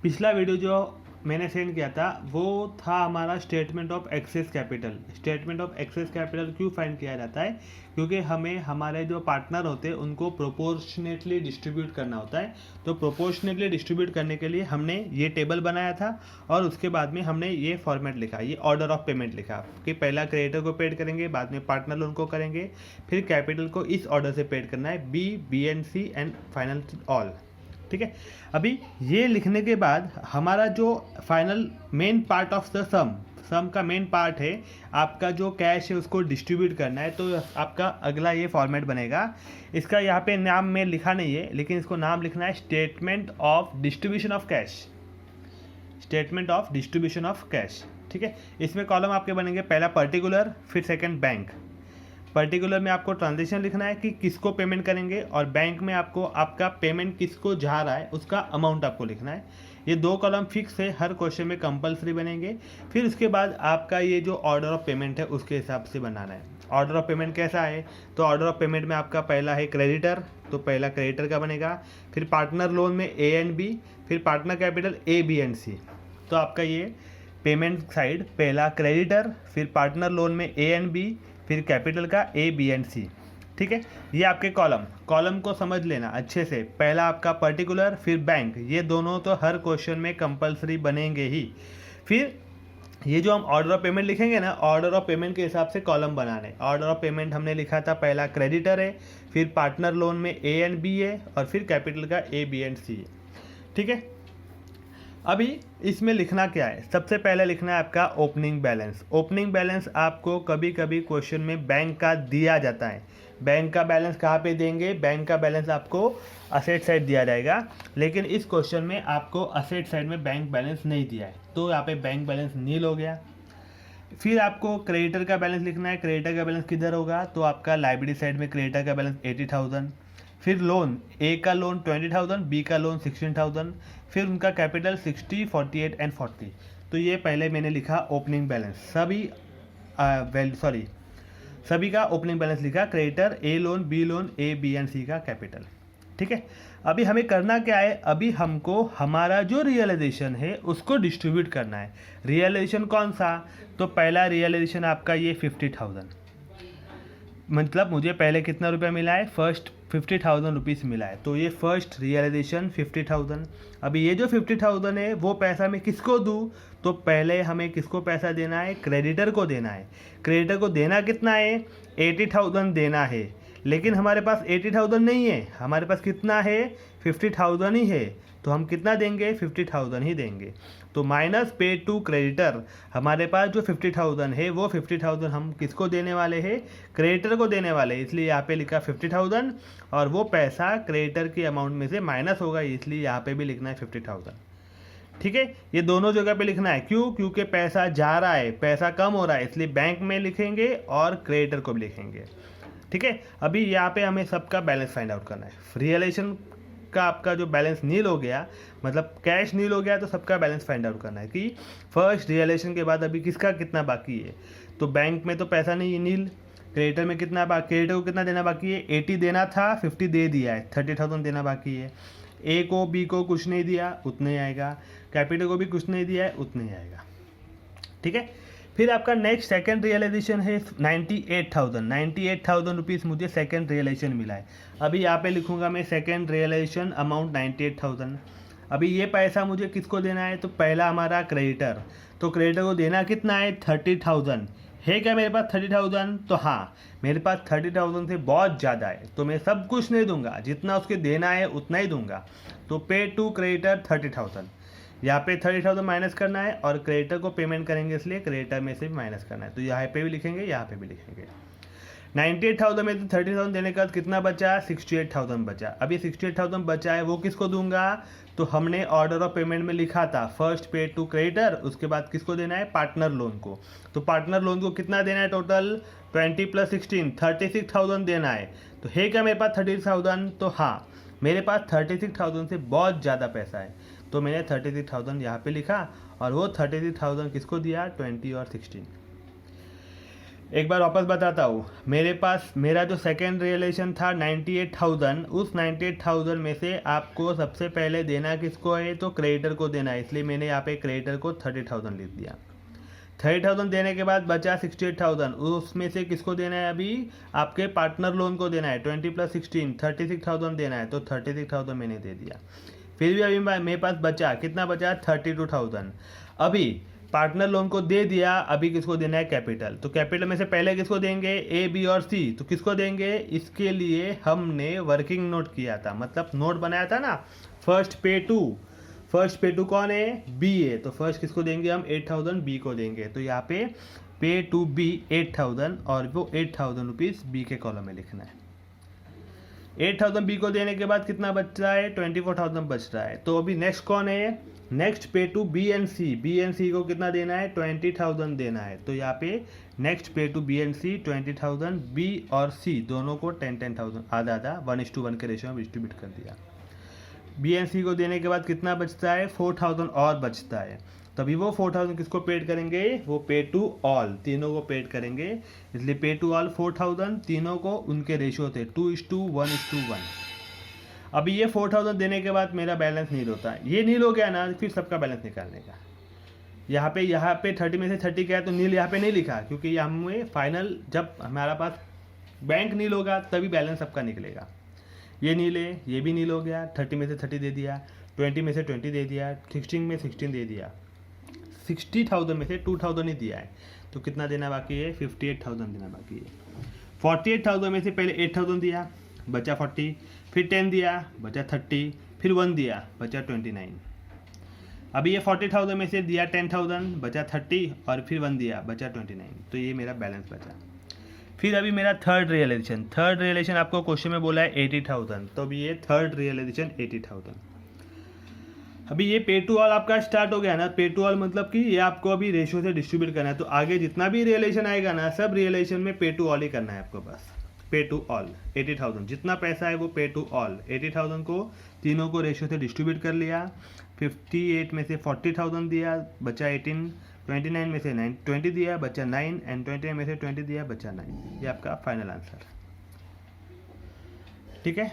पिछला वीडियो जो मैंने सेंड किया था वो था हमारा statement of access capital. Statement of access capital क्यों फाइंड किया जाता है? क्योंकि हमें हमारे जो पार्टनर होते हैं उनको प्रोपोर्शनेटली डिस्ट्रीब्यूट करना होता है। तो प्रोपोर्शनेटली डिस्ट्रीब्यूट करने के लिए हमने ये टेबल बनाया था और उसके बाद में हमने ये फॉर्मेट लिखा, ये ऑर्डर ऑफ पेमेंट लिखा कि पहला क्रेडिटर को पेड करेंगे, बाद में पार्टनर लोन को करेंगे, फिर कैपिटल को इस ऑर्डर से पेड करना है, B, B and C and final all. ठीक है, अभी ये लिखने के बाद हमारा जो final main part of the sum का मेन पार्ट है, आपका जो कैश है उसको डिस्ट्रीब्यूट करना है। तो आपका अगला ये फॉर्मेट बनेगा। इसका यहाँ पे नाम में लिखा नहीं है, लेकिन इसको नाम लिखना है statement of distribution of cash. Statement of distribution of cash. ठीक है, इसमें कॉलम आपके बनेंगे, पहला पर्टिकुलर, फिर सेकंड बैंक। पर्टिकुलर में आपको ट्रांजेक्शन लिखना है कि किसको पेमेंट करेंगे, और बैंक में आपको आपका पेमेंट किसको जा रहा है उसका अमाउंट आपको लिखना है। ये दो कॉलम फिक्स है, हर क्वेश्चन में कंपलसरी बनेंगे। फिर उसके बाद आपका ये जो ऑर्डर ऑफ पेमेंट है उसके हिसाब से बनाना है। ऑर्डर ऑफ पेमेंट कैसा है? तो ऑर्डर ऑफ पेमेंट में आपका पहला है क्रेडिटर, तो पहला क्रेडिटर का बनेगा। फिर पार्टनर लोन में ए एंड बी, फिर partner capital A, B and C. तो आपका ये पेमेंट साइड पहला क्रेडिटर, फिर पार्टनर लोन में ए एंड बी, फिर कैपिटल का ए, बी एंड सी। ठीक है, ये आपके कॉलम को समझ लेना अच्छे से। पहला आपका पर्टिकुलर, फिर बैंक, ये दोनों तो हर क्वेश्चन में कंपलसरी बनेंगे ही। फिर ये जो हम ऑर्डर ऑफ पेमेंट लिखेंगे ना, ऑर्डर ऑफ पेमेंट के हिसाब से कॉलम बनाने। ऑर्डर ऑफ पेमेंट हमने लिखा था, पहला क्रेडिटर है, फिर पार्टनर लोन में ए एंड बी है, और फिर कैपिटल का ए, बी एंड सी है। ठीक है, अभी इसमें लिखना क्या है? सबसे पहले लिखना है आपका ओपनिंग बैलेंस। ओपनिंग बैलेंस आपको कभी कभी क्वेश्चन में बैंक का दिया जाता है। बैंक का बैलेंस कहाँ पे देंगे? बैंक का बैलेंस आपको असेट साइड दिया जाएगा, लेकिन इस क्वेश्चन में आपको असेट साइड में बैंक बैलेंस नहीं दिया है, तो यहाँ पे बैंक बैलेंस नील हो गया। फिर आपको क्रेडिटर का बैलेंस लिखना है। क्रेडिटर का बैलेंस किधर होगा? तो आपका लाइबिलिटी साइड में क्रेडिटर का बैलेंस 80,000। फिर लोन, ए का लोन 20,000, बी का लोन 16,000, फिर उनका कैपिटल 60, 48 एंड 40। तो ये पहले मैंने लिखा ओपनिंग बैलेंस, सभी का ओपनिंग बैलेंस लिखा। Creditor, A loan, B loan, A, B and C का कैपिटल। ठीक है, अभी हमें करना क्या है? अभी हमको हमारा जो रियलाइजेशन है उसको डिस्ट्रीब्यूट करना है। रियलाइजेशन कौन सा? तो पहला रियलाइजेशन आपका ये 50,000, मतलब मुझे पहले कितना रुपया मिला है? फर्स्ट 50,000 रुपीज़ मिला है, तो ये फर्स्ट रियलाइजेशन 50,000। अभी ये जो 50,000 है वो पैसा मैं किसको दूँ? तो पहले हमें किसको पैसा देना है? क्रेडिटर को देना है। क्रेडिटर को देना कितना है? 80,000 देना है, लेकिन हमारे पास 80,000 नहीं है, हमारे पास कितना है? 50,000 ही है, तो हम कितना देंगे? 50,000 ही देंगे। तो माइनस पे टू क्रेडिटर, हमारे पास जो 50,000 है वो 50,000 हम किसको देने वाले हैं? क्रेडिटर को देने वाले हैं, इसलिए यहाँ पे लिखा 50,000, और वो पैसा क्रेडिटर की अमाउंट में से माइनस होगा, इसलिए यहाँ पे भी लिखना है 50,000। ठीक है, ये दोनों जगह पे लिखना है। क्यों? क्योंकि पैसा जा रहा है, पैसा कम हो रहा है, इसलिए बैंक में लिखेंगे और क्रेडिटर को भी लिखेंगे। ठीक है, अभी यहाँ पे हमें सबका बैलेंस फाइंड आउट करना है। रियलाइजेशन का आपका जो बैलेंस नील हो गया, मतलब कैश नील हो गया, तो सबका बैलेंस फाइंड आउट करना है कि फर्स्ट रियलाइजेशन के बाद अभी किसका कितना बाकी है। तो बैंक में तो पैसा नहीं है, नील। क्रेडिटर में कितना क्रेडिटर को कितना देना बाकी है? 80 देना था, 50 दे दिया है, 30,000 देना बाकी है। ए को, बी को कुछ नहीं दिया, उतने आएगा। कैपिटल को भी कुछ नहीं दिया है, उतने आएगा। ठीक है, फिर आपका नेक्स्ट सेकंड रियलाइजेशन है 98,000 रुपीज़ मुझे सेकंड रियलाइजेशन मिला है। अभी यहाँ पे लिखूंगा मैं सेकंड रियलाइजेशन अमाउंट 98,000। अभी ये पैसा मुझे किसको देना है? तो पहला हमारा क्रेडिटर, तो क्रेडिटर को देना कितना है? 30,000 है। क्या मेरे पास 30,000? तो हाँ, मेरे पास 30,000 से बहुत ज़्यादा है, तो मैं सब कुछ नहीं दूंगा, जितना उसके देना है उतना ही दूंगा। तो पे टू क्रेडिटर 30,000, यहाँ पे 30,000 माइनस करना है, और क्रेडिटर को पेमेंट करेंगे इसलिए क्रेडिटर में से भी माइनस करना है, तो यहाँ पे भी लिखेंगे, यहाँ पे भी लिखेंगे। 98,000 में तो 30,000 देने का कितना बचा? 68,000 बचा। अभी 68,000 बचा है, वो किसको दूंगा? तो हमने ऑर्डर ऑफ पेमेंट में लिखा था फर्स्ट पे टू क्रेडिटर, उसके बाद किसको देना है? पार्टनर लोन को। तो पार्टनर लोन को कितना देना है? टोटल 20 + 16 36,000 देना है। तो है क्या मेरे पास 36,000? तो हाँ, मेरे पास 36,000 से बहुत ज़्यादा पैसा है, तो मैंने 36,000 यहाँ पे लिखा, और वो 36,000 किसको दिया? 20 और 16। एक बार वापस बताता हूँ, मेरे पास मेरा जो सेकेंड रियलाइजेशन था 98,000, उस 98,000 में से आपको सबसे पहले देना किसको है, तो क्रेडिटर को देना है, इसलिए मैंने यहाँ पे क्रेडिटर को 30,000 लिख दिया। 30,000 देने के बाद बचा 68,000, उसमें से किसको देना है, अभी आपके पार्टनर लोन को देना है, 20 + 16 36,000 देना है, तो 36,000 मैंने दे दिया। फिर भी अभी मेरे पास बचा कितना, बचा 32,000। अभी पार्टनर लोन को दे दिया, अभी किसको देना है, कैपिटल। तो कैपिटल में से पहले किसको देंगे, ए, बी और सी, तो किसको देंगे, इसके लिए हमने वर्किंग नोट किया था, मतलब नोट बनाया था ना, फर्स्ट पे टू कौन है, बी है, तो फर्स्ट किसको देंगे हम, 8,000 बी को देंगे। तो यहाँ पे टू बी 8,000 और वो 8,000 रुपीज़ बी के कॉलम में लिखना है। 8,000 बी को देने के बाद कितना बच रहा है, 24,000 बच रहा है। तो अभी नेक्स्ट कौन है, नेक्स्ट पे टू बी एंड सी को कितना देना है, 20,000 देना है। तो यहाँ पे नेक्स्ट पे two B and C 20,000, B और सी दोनों को 10,000 आधा आधा 1:1 के रेशियो में डिस्ट्रीब्यूट कर दिया। बी एंड सी को देने के बाद कितना बचता है, 4,000 और बचता है। तभी वो 4,000 किसको पेड करेंगे, वो पे टू ऑल, तीनों को पेड करेंगे, इसलिए पे टू ऑल 4,000, तीनों को उनके रेशियो थे 2:1:1। अभी ये 4,000 देने के बाद मेरा बैलेंस नील होता है, ये नील हो गया ना, फिर सबका बैलेंस निकालने का। यहाँ पे 30 में से 30 गया तो नील यहाँ पे नहीं लिखा, क्योंकि हमें फाइनल जब हमारा पास बैंक नील होगा तभी बैलेंस सबका निकलेगा। ये नील है, ये भी नील हो गया, 30 में से 30 दे दिया, 20 में से 20 दे दिया, 16 में 16 दे दिया, 60,000 में से 2,000 ही दिया है, तो कितना देना बाकी है, 58,000 देना बाकी है। 48,000 में से पहले 8,000 दिया, बचा 40, फिर 10 दिया, बचा 30, फिर 1 दिया, बचा 29। अभी ये 40,000 में से दिया 10,000, बचा 30 और फिर 1 दिया, बचा 29। तो ये मेरा बैलेंस बचा। फिर अभी मेरा थर्ड रियलाइजेशन आपको क्वेश्चन में बोला है 80,000, तो अभी ये थर्ड रियलाइजेशन 80,000। अभी ये पे टू ऑल आपका स्टार्ट हो गया ना, पे टू ऑल मतलब कि ये आपको अभी रेशियो से डिस्ट्रीब्यूट करना है, तो आगे जितना भी रियलाइजेशन आएगा ना, सब रियलाइजेशन में पे टू ऑल ही करना है आपको, बस पे टू ऑल 80,000, जितना पैसा है वो पे टू ऑल 80,000 को तीनों को रेशियो से डिस्ट्रीब्यूट कर लिया। 58 में से 40,000 दिया, बचा 18, 29 में से 20 दिया, बचा 9 एंड 29 में से 20 दिया, बचा 9। ये आपका फाइनल आंसर, ठीक है।